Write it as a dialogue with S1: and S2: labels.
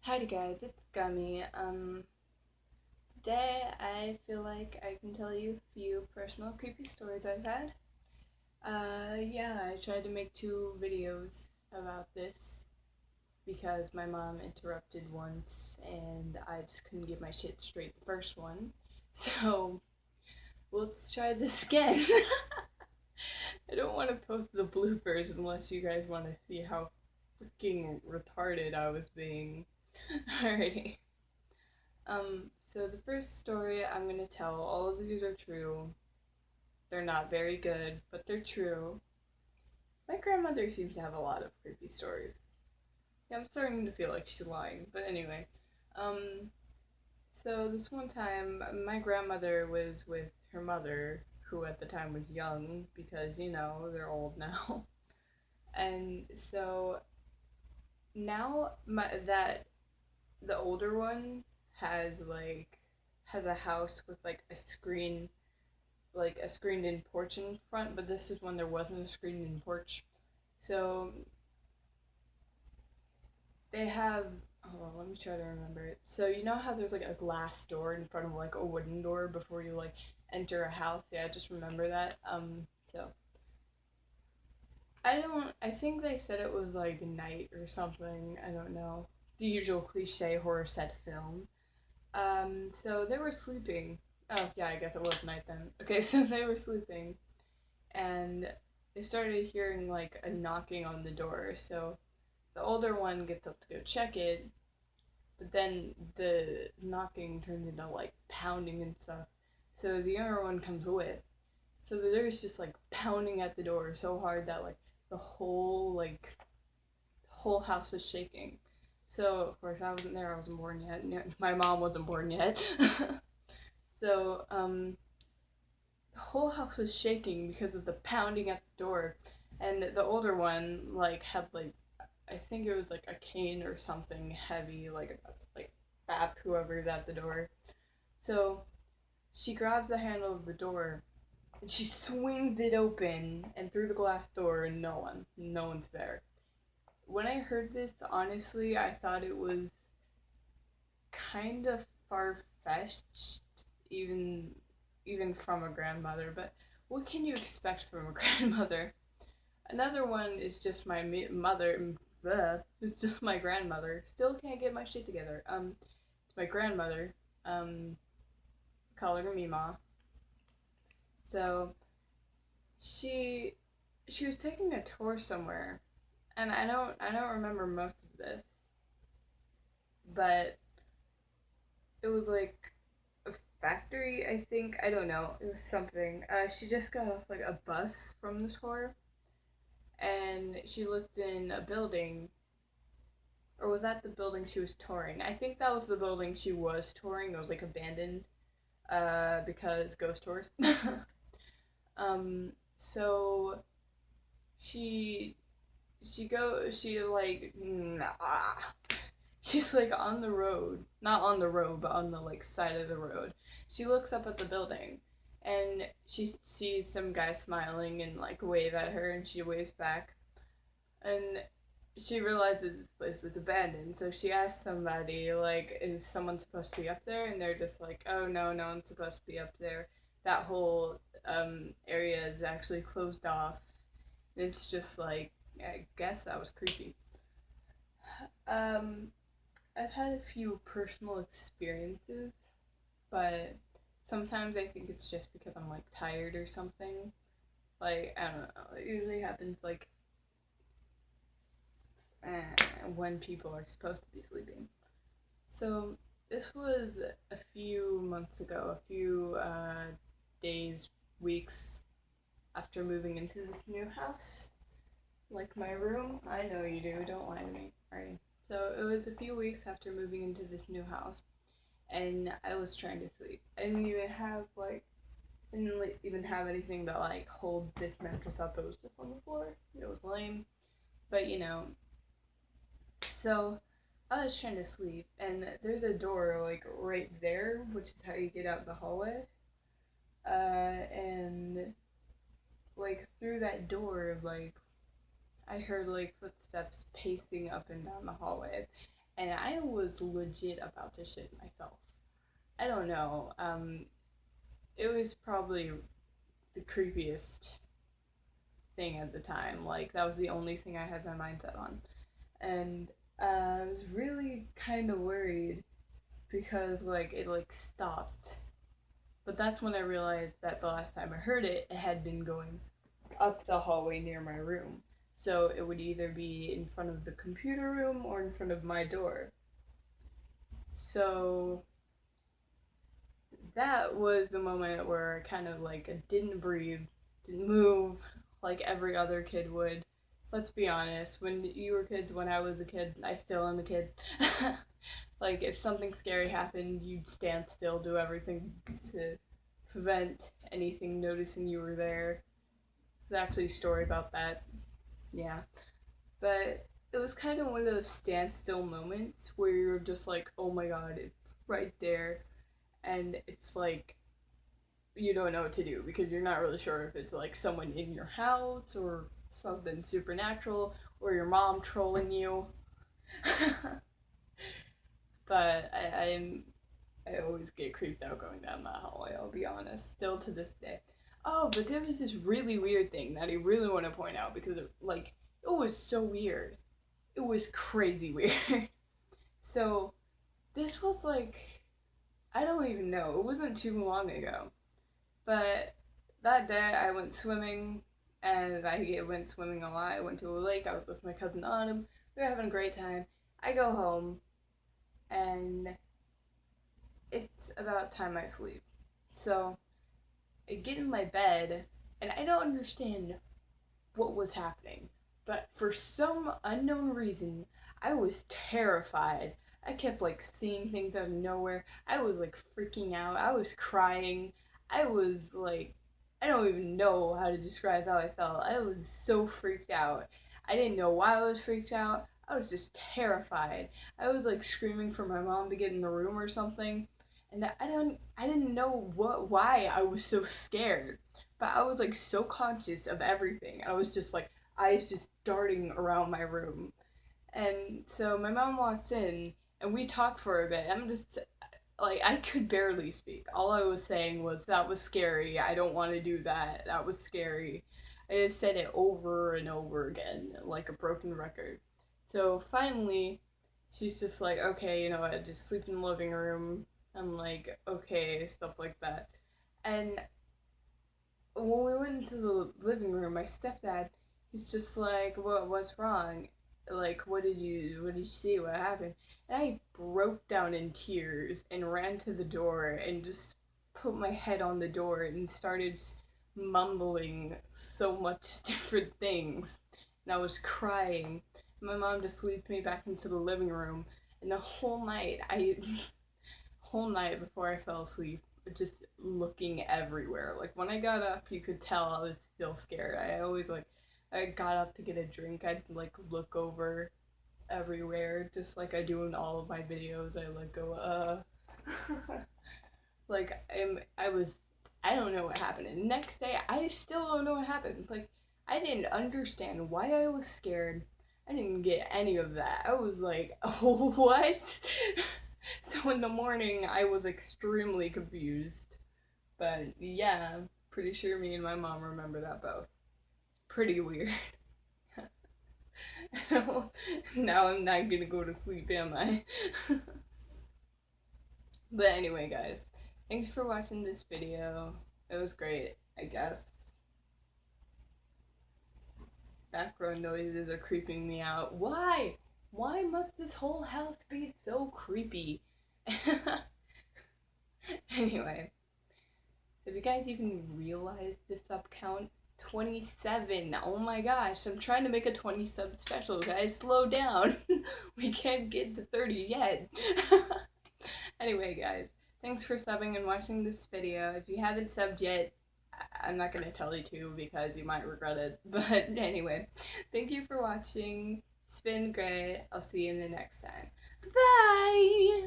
S1: Howdy guys, it's Gummy. Today I feel like I can tell you a few personal creepy stories I've had. Yeah, I tried to make two videos about this because my mom interrupted once and I just couldn't get my shit straight the first one. So, let's try this again. I don't want to post the bloopers unless you guys want to see how freaking retarded I was being. Alrighty. So the first story I'm gonna tell, all of these are true. They're not very good, but they're true. My grandmother seems to have a lot of creepy stories. Yeah, I'm starting to feel like she's lying, but anyway. Um, so this one time, my grandmother was with her mother, who at the time was young, because, they're old now. And so now that the older one has a house with like a screened in porch in front, but this is when there wasn't a screened in porch. So they have hold on, let me try to remember it. So you know how there's like a glass door in front of like a wooden door before you like enter a house? Yeah, just remember that. So I think they said it was like night or something. I don't know. The usual cliche horror set film. So they were sleeping. Oh, yeah, I guess it was night then. Okay, so they were sleeping, and they started hearing like a knocking on the door. So the older one gets up to go check it, but then the knocking turns into like pounding and stuff. So the younger one comes with. So the door's just like pounding at the door so hard that like the whole house was shaking. So of course I wasn't there. I wasn't born yet. My mom wasn't born yet. So the whole house was shaking because of the pounding at the door, and the older one like had like I think it was like a cane or something heavy, like bap whoever's at the door. So she grabs the handle of the door and she swings it open and through the glass door, and no one's there. When I heard this, honestly, I thought it was kind of far fetched, even even from a grandmother. But what can you expect from a grandmother? Another one is just my mother. Bleh, it's just my grandmother. Still can't get my shit together. It's my grandmother. Um, call her Mima. So she she was taking a tour somewhere, and I don't remember most of this, but it was like a factory. I think I don't know. It was something. She just got off like a bus from the tour, and she looked in a building, or was that the building she was touring? I think that was the building she was touring. It was like abandoned, because ghost tours. So she she like she's like on the road, not on the road, but on the like side of the road. She looks up at the building, and she sees some guy smiling and like wave at her, and she waves back, and she realizes this place was abandoned. So she asks somebody like, "Is someone supposed to be up there?" And they're just like, "Oh no, no one's supposed to be up there. That whole area is actually closed off." And it's just like, I guess that was creepy. Um, I've had a few personal experiences, but sometimes I think it's just because I'm like tired or something. Like, I don't know. It usually happens like when people are supposed to be sleeping. So this was a few months ago, a few days, weeks after moving into this new house. Like my room, I know you do. Don't lie to me. Alright. So it was a few weeks after moving into this new house, and I was trying to sleep. I didn't even have anything that like hold this mattress up. It was just on the floor. It was lame, but So I was trying to sleep, and there's a door like right there, which is how you get out the hallway. And like through that door, like I heard like footsteps pacing up and down the hallway, and I was legit about to shit myself. I don't know. It was probably the creepiest thing at the time. Like, that was the only thing I had my mind set on. And I was really kind of worried because, like, it, like, stopped. But that's when I realized that the last time I heard it, it had been going up the hallway near my room. So it would either be in front of the computer room or in front of my door. So that was the moment where I kind of like didn't breathe, didn't move like every other kid would. Let's be honest, when you were kids, when I was a kid, I still am a kid. Like, if something scary happened, you'd stand still, do everything to prevent anything noticing you were there. There's actually a story about that. Yeah. But it was kind of one of those standstill moments where you're just like, oh my god, it's right there. And it's like, you don't know what to do because you're not really sure if it's like someone in your house or something supernatural or your mom trolling you. But I always get creeped out going down that hallway, I'll be honest, still to this day. Oh, but there was this really weird thing that I really want to point out because it was so weird. It was crazy weird. So, this was like, I don't even know, it wasn't too long ago. But that day I went swimming, and I went swimming a lot. I went to a lake, I was with my cousin Autumn, we were having a great time. I go home, and it's about time I sleep. So, I get in my bed, and I don't understand what was happening. But for some unknown reason, I was terrified. I kept like seeing things out of nowhere. I was like freaking out. I was crying. I was like, I don't even know how to describe how I felt. I was so freaked out. I didn't know why I was freaked out. I was just terrified. I was like screaming for my mom to get in the room or something. And I didn't know why I was so scared. But I was like so conscious of everything. I was just like eyes just darting around my room. And so my mom walks in and we talk for a bit. I'm just like, I could barely speak. All I was saying was, that was scary. I don't want to do that. That was scary. I just said it over and over again, like a broken record. So finally, she's just like, okay, you know what, just sleep in the living room. I'm like, okay, stuff like that. And when we went into the living room, my stepdad, he's just like, what's wrong? Like, what did you see? What happened? And I broke down in tears and ran to the door and just put my head on the door and started mumbling so much different things. And I was crying. My mom just leads me back into the living room, and the whole night before I fell asleep, just looking everywhere. Like, when I got up, you could tell I was still scared. I got up to get a drink, I'd like look over everywhere, just like I do in all of my videos. I like go, like I don't know what happened. And the next day, I still don't know what happened. Like, I didn't understand why I was scared. I didn't get any of that. I was like, oh, what? So in the morning, I was extremely confused. But yeah, I'm pretty sure me and my mom remember that both. It's pretty weird. Now I'm not gonna go to sleep, am I? But anyway, guys, thanks for watching this video. It was great, I guess. Background noises are creeping me out. Why? Why must this whole house be so creepy? Anyway, have you guys even realized the sub count? 27. Oh my gosh, I'm trying to make a 20 sub special, guys. Slow down. We can't get to 30 yet. Anyway, guys, thanks for subbing and watching this video. If you haven't subbed yet, I'm not going to tell you to because you might regret it. But anyway, thank you for watching. It's been great. I'll see you in the next time. Bye!